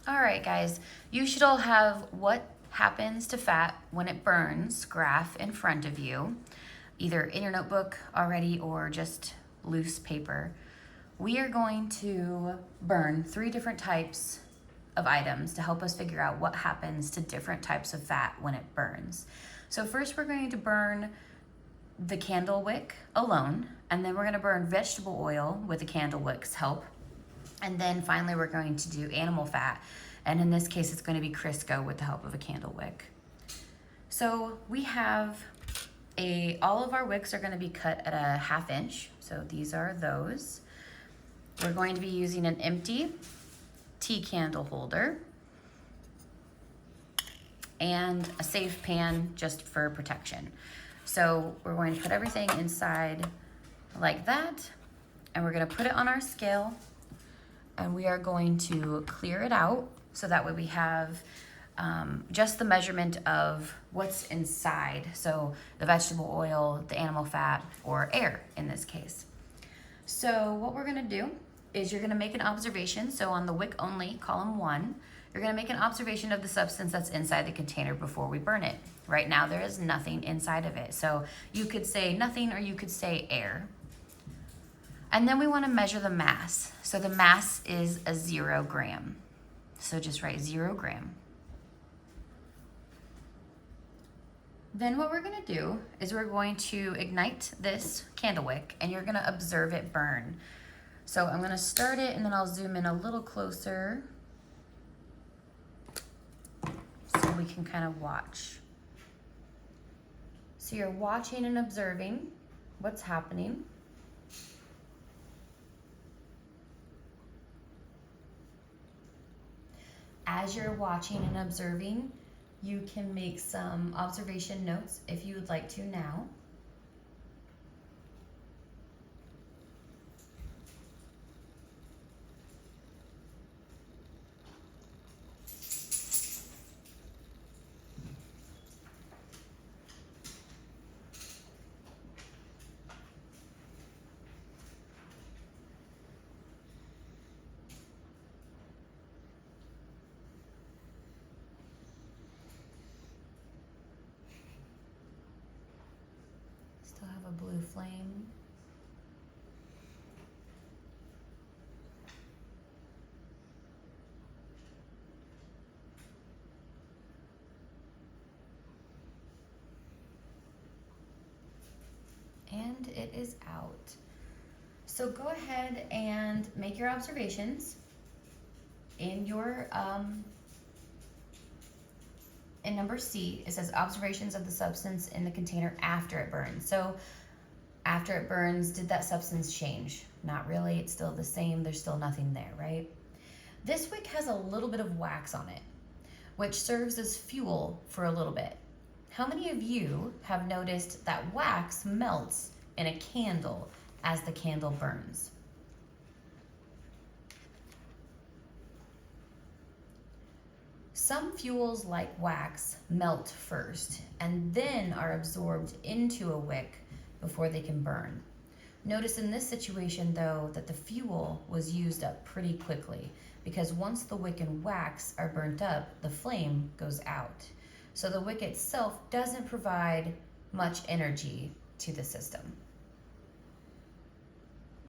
All right, guys, you should all have what happens to fat when it burns graph in front of you, either in your notebook already or just loose paper. We are going to burn 3 different types of items to help us figure out what happens to different types of fat when it burns. So first we're going to burn the candle wick alone, and then we're going to burn vegetable oil with the candle wick's help. And then finally, we're going to do animal fat. And in this case, it's going to be Crisco with the help of a candle wick. So we have all of our wicks are going to be cut at a 1/2 inch. So these are those. We're going to be using an empty tea candle holder and a safe pan just for protection. So we're going to put everything inside like that, and we're going to put it on our scale, and we are going to clear it out so that way we have just the measurement of what's inside. So the vegetable oil, the animal fat, or air in this case. So what we're gonna do is you're gonna make an observation. So on the Wick Only, column 1, you're gonna make an observation of the substance that's inside the container before we burn it. Right now there is nothing inside of it. So you could say nothing or you could say air. And then we want to measure the mass. So the mass is a 0 gram. So just write 0 gram. Then what we're going to do is we're going to ignite this candle wick, and you're going to observe it burn. So I'm going to start it, and then I'll zoom in a little closer so we can kind of watch. So you're watching and observing what's happening. As you're watching and observing, you can make some observation notes if you would like to now. Still have a blue flame. And it is out. So go ahead and make your observations in your in number C. It says observations of the substance in the container after it burns. So after it burns, did that substance change? Not really. It's still the same. There's still nothing there, right? This wick has a little bit of wax on it, which serves as fuel for a little bit. How many of you have noticed that wax melts in a candle as the candle burns? Some fuels like wax melt first and then are absorbed into a wick before they can burn. Notice in this situation though that the fuel was used up pretty quickly, because once the wick and wax are burnt up, the flame goes out. So the wick itself doesn't provide much energy to the system.